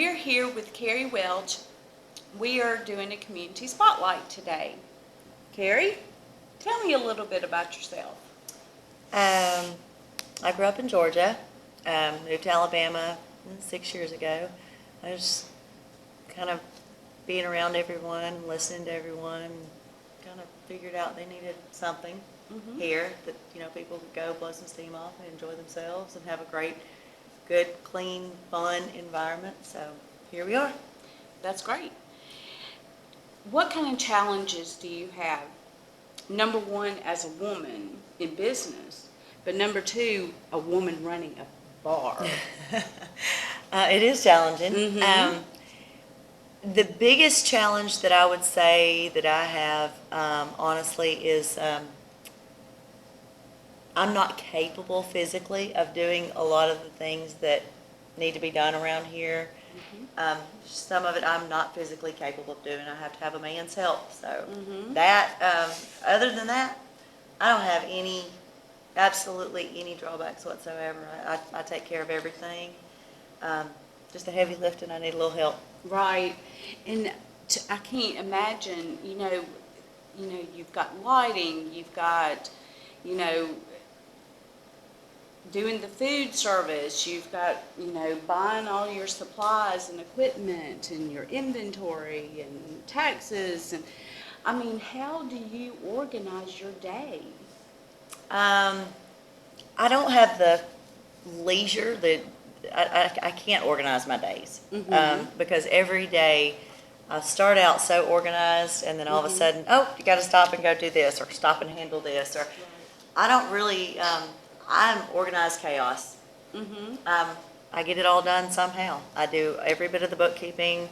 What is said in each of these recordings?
We're here with Keri Welch. We are doing a community spotlight today. Keri, tell me a little bit about yourself. I grew up in Georgia, moved to Alabama 6 years ago. I was kind of being around everyone, listening to everyone, kind of figured out they needed something here that, people could go blow some steam off and enjoy themselves and have a great, good, clean, fun environment. So here we are. That's great. What kind of challenges do you have? Number one, as a woman in business, but number two, a woman running a bar. It is challenging. The biggest challenge that I would say that I have, honestly, is I'm not capable physically of doing a lot of the things that need to be done around here. Some of it I'm not physically capable of doing. I have to have a man's help. So other than that, I don't have absolutely any drawbacks whatsoever. I take care of everything. Just the heavy lifting, I need a little help. Right. And I can't imagine, you've got lighting, you've got, doing the food service, you've got, buying all your supplies and equipment and your inventory and taxes. And how do you organize your day? I don't have the leisure that I can't organize my days because every day I start out so organized, and then all of a sudden, you got to stop and go do this, or stop and handle this, or I don't really. I'm organized chaos. I get it all done somehow. I do every bit of the bookkeeping.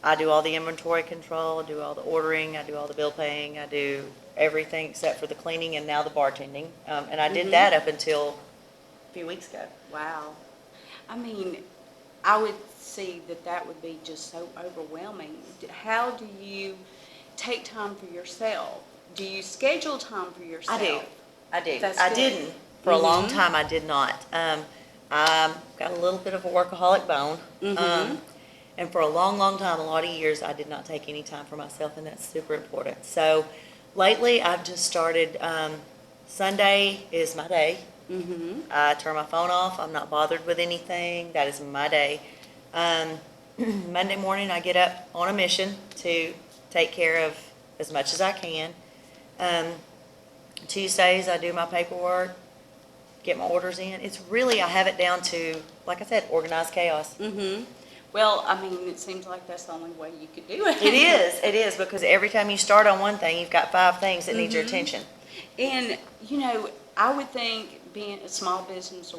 I do all the inventory control. I do all the ordering. I do all the bill paying. I do everything except for the cleaning and now the bartending. And I did that up until a few weeks ago. Wow. I would see that would be just so overwhelming. How do you take time for yourself? Do you schedule time for yourself? I do. That's I good. didn't. For a long time, I did not. I've got a little bit of a workaholic bone. And for a long, long time, a lot of years, I did not take any time for myself, and that's super important. So lately, I've just started, Sunday is my day. I turn my phone off. I'm not bothered with anything. That is my day. Monday morning, I get up on a mission to take care of as much as I can. Tuesdays, I do my paperwork, get my orders in. It's really, I have it down to, like I said, organized chaos. Well, it seems like that's the only way you could do it. It is, because every time you start on one thing, you've got 5 things that need your attention. And, I would think being a small business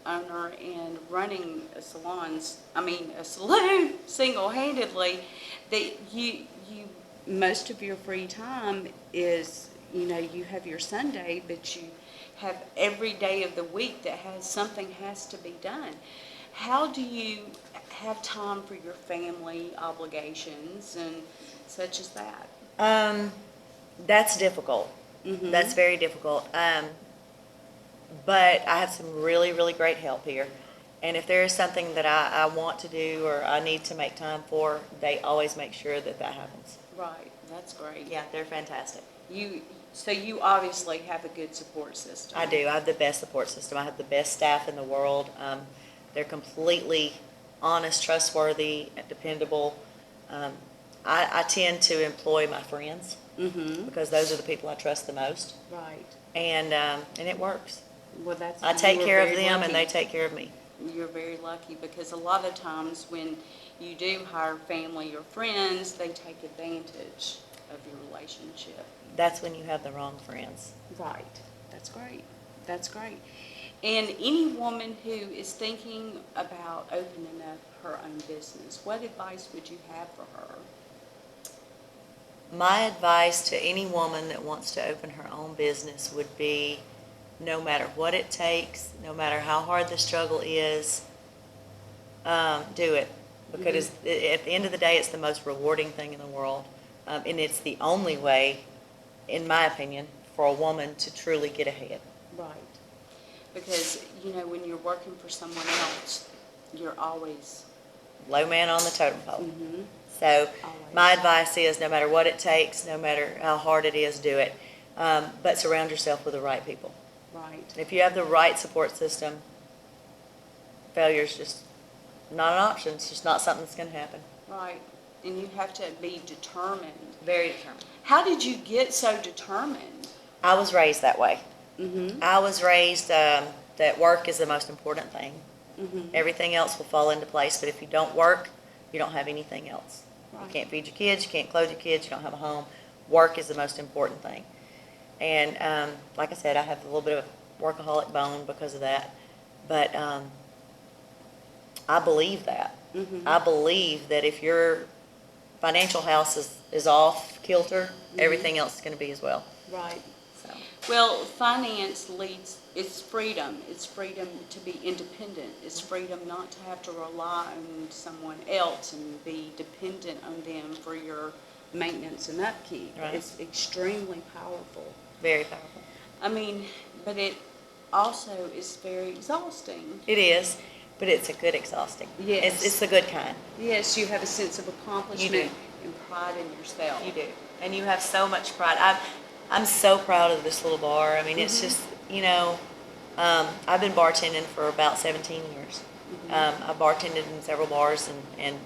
owner and running a saloon single-handedly, that you most of your free time is, you have your Sunday, but you have every day of the week that something has to be done. How do you have time for your family obligations and such as that? That's difficult. That's very difficult. But I have some really, really great help here. And if there is something that I want to do or I need to make time for, they always make sure that happens. Right. That's great. Yeah, they're fantastic. So you obviously have a good support system. I do. I have the best support system. I have the best staff in the world. They're completely honest, trustworthy, dependable. I tend to employ my friends because those are the people I trust the most. Right. And it works. Well, I take care of them, lucky. and they take care of me. You're very lucky, because a lot of times when you do hire family or friends, they take advantage of your relationship. That's when you have the wrong friends. Right. That's great. That's great. And any woman who is thinking about opening up her own business, what advice would you have for her? My advice to any woman that wants to open her own business would be, no matter what it takes, no matter how hard the struggle is, do it. Because at the end of the day, it's the most rewarding thing in the world. And it's the only way, in my opinion, for a woman to truly get ahead. Right. Because, when you're working for someone else, you're always low man on the totem pole. Mhm. So Always. my advice is no matter what it takes, no matter how hard it is, do it. But surround yourself with the right people. Right. If you have the right support system, failure's just not an option. It's just not something that's going to happen. Right. And you have to be determined. Very determined. How did you get so determined? I was raised that way. Mm-hmm. I was raised that work is the most important thing. Mm-hmm. Everything else will fall into place, but if you don't work, you don't have anything else. Right. You can't feed your kids, you can't clothe your kids, you don't have a home. Work is the most important thing. And like I said, I have a little bit of a workaholic bone because of that. But I believe that. Mm-hmm. I believe that if your financial house is off kilter, everything else is going to be as well. Right. So. Well, finance leads, it's freedom. It's freedom to be independent. It's freedom not to have to rely on someone else and be dependent on them for your maintenance and upkeep. Right. It's extremely powerful. Very powerful. I mean, but it also is very exhausting. It is, but it's a good exhausting. Yes. It's the good kind. Yes, you have a sense of accomplishment and pride in yourself. You do. And you have so much pride. I'm so proud of this little bar. I mean, it's just, I've been bartending for about 17 years. I've bartended in several bars and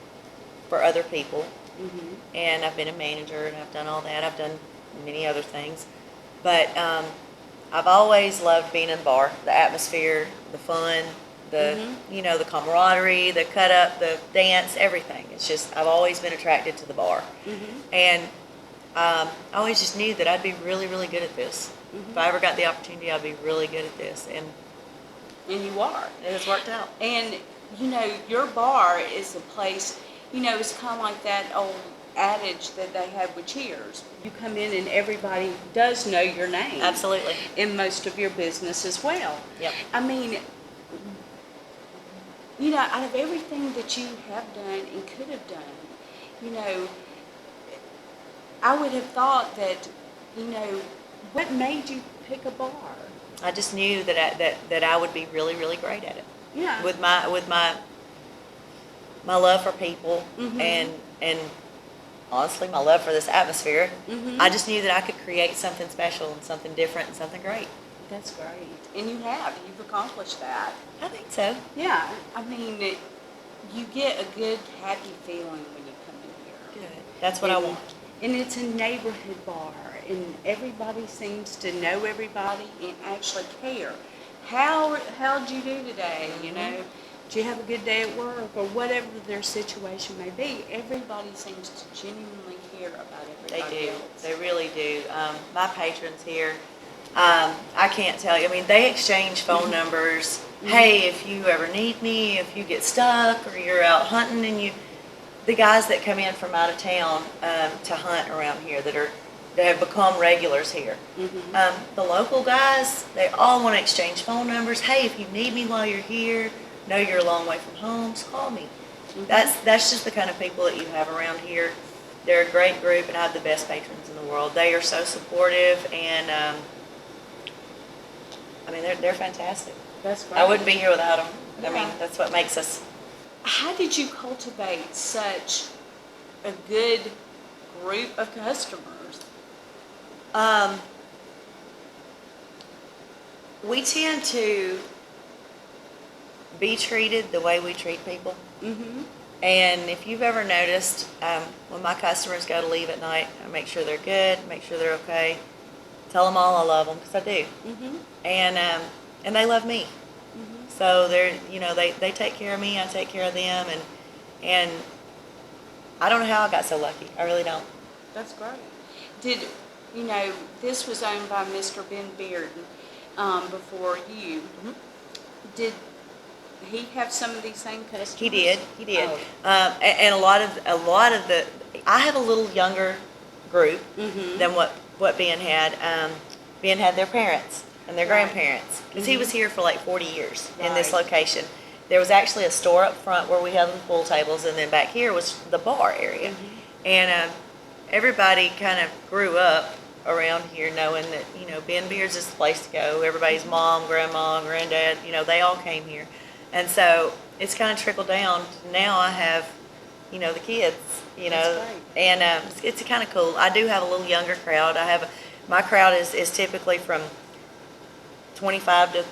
for other people. Mm-hmm. And I've been a manager and I've done all that. I've done many other things. But I've always loved being in the bar, the atmosphere, the fun, the camaraderie, the cut up, the dance, everything. It's just, I've always been attracted to the bar. Mm-hmm. And I always just knew that I'd be really, really good at this. Mm-hmm. If I ever got the opportunity, I'd be really good at this. And And you are. it has worked out. And, your bar is a place, it's kind of like that old adage that they have with Cheers. You come in and everybody does know your name. Absolutely. In most of your business as well. Yep. I mean, out of everything that you have done and could have done, I would have thought that, what made you pick a bar? I just knew that I would be really, really great at it. Yeah. With my love for people Mhm. and honestly my love for this atmosphere, Mhm. I just knew that I could create something special and something different and something great. That's great. And you've accomplished that. I think so. Yeah, I mean, you get a good, happy feeling when you come in here. Good. That's what I want. And it's a neighborhood bar, and everybody seems to know everybody and actually care. How'd you do today? Did you have a good day at work or whatever their situation may be? Everybody seems to genuinely care about They everybody do. else. They really do. My patrons here, I can't tell you. I mean, they exchange phone numbers. Hey, if you ever need me, if you get stuck or you're out hunting and the guys that come in from out of town to hunt around here that have become regulars here. The local guys, they all want to exchange phone numbers. Hey, if you need me while you're here, know you're a long way from home, just call me. That's just the kind of people that you have around here. They're a great group, and I have the best patrons in the world. They are so supportive, and I mean, they're fantastic. That's great. I wouldn't be here without them. I mean, Yeah. that's what makes us. How did you cultivate such a good group of customers? We tend to be treated the way we treat people. Mm-hmm. And if you've ever noticed, when my customers go to leave at night, I make sure they're good, make sure they're okay, tell them all I love them, because I do. Mm-hmm. And they love me. Mm-hmm. So they take care of me, I take care of them, and I don't know how I got so lucky. I really don't. That's great. This was owned by Mr. Ben Bearden before you. Mm-hmm. Did he have some of these same customers? He did. Oh. And a lot of the, I have a little younger group Mhm. than what Ben had. Ben had their parents and their Right. grandparents, because he was here for like 40 years in this Right. location. There was actually a store up front where we had the pool tables, and then back here was the bar area. And everybody kind of grew up around here knowing that, Ben Beers is the place to go. Everybody's mom, grandma, granddad, they all came here. And so it's kind of trickled down. Now I have, the kids, That's great. and it's kind of cool. I do have a little younger crowd. My crowd is typically from 25 to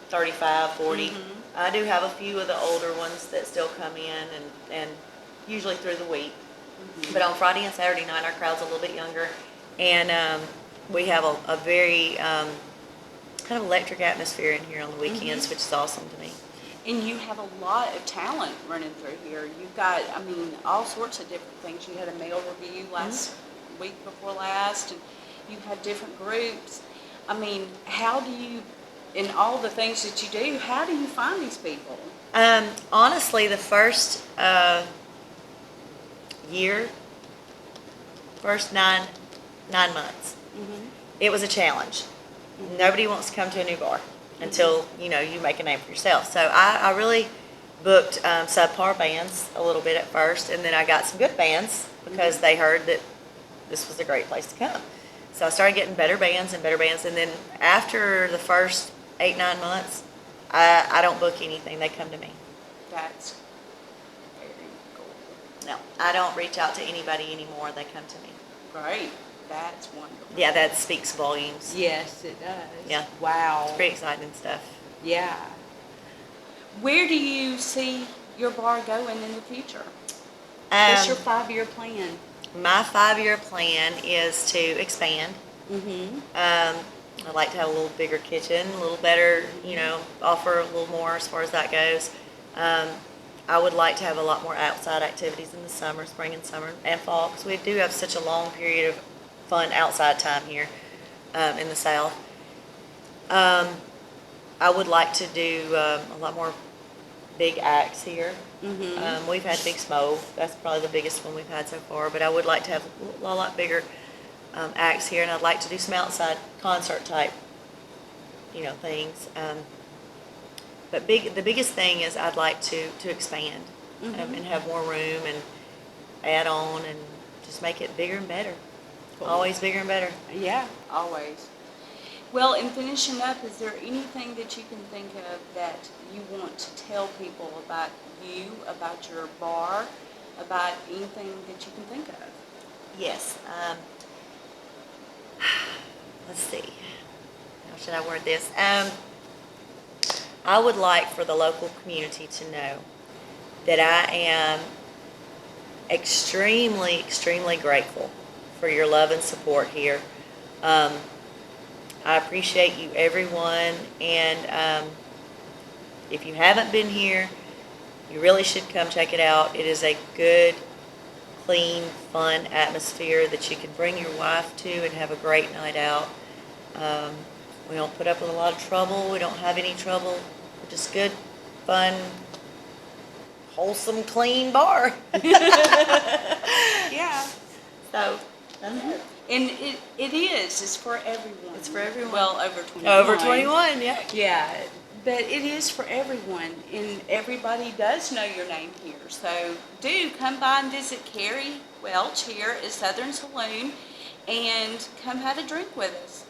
35, 40. I do have a few of the older ones that still come in and usually through the week. But on Friday and Saturday night, our crowd's a little bit younger. And we have a very kind of electric atmosphere in here on the weekends, which is awesome to me. And you have a lot of talent running through here. You've got, all sorts of different things. You had a male review last week before last, and you have different groups. How do you, in all the things that you do, how do you find these people? Honestly, the first year, first nine months, it was a challenge. Nobody wants to come to a new bar until, you make a name for yourself. So I really booked subpar bands a little bit at first, and then I got some good bands because they heard that this was a great place to come. So I started getting better bands, and then after the first 8-9 months, I don't book anything. They come to me. That's very cool. No, I don't reach out to anybody anymore. They come to me. Great. That's wonderful. Yeah, that speaks volumes. Yes, it does. Yeah. Wow. It's pretty exciting stuff. Yeah. Where do you see your bar going in the future? What's your 5-year plan? My 5-year plan is to expand. I'd like to have a little bigger kitchen, a little better, offer a little more as far as that goes. I would like to have a lot more outside activities in the summer, spring and summer, and fall, because we do have such a long period of fun outside time here in the South. I would like to do a lot more big acts here. We've had Big Smo. That's probably the biggest one we've had so far, but I would like to have a lot bigger acts here, and I'd like to do some outside concert type, things. But the biggest thing is I'd like to expand and have more room and add on and just make it bigger and better. Cool. Always bigger and better. Yeah, always. Well, in finishing up, is there anything that you can think of that you want to tell people about you, about your bar, about anything that you can think of? Yes. Let's see. How should I word this? I would like for the local community to know that I am extremely, extremely grateful for your love and support here. I appreciate you, everyone, and if you haven't been here, you really should come check it out. It is a good, clean, fun atmosphere that you can bring your wife to and have a great night out. We don't put up with a lot of trouble. We don't have any trouble. We're just good, fun, wholesome, clean bar. Yeah. So, that's it. And it is. It's for everyone. It's for everyone. Well, over 21. Over 21, yeah. Yeah. But it is for everyone. And everybody does know your name here. So do come by and visit Keri Welch here at SouthernSaloon and come have a drink with us.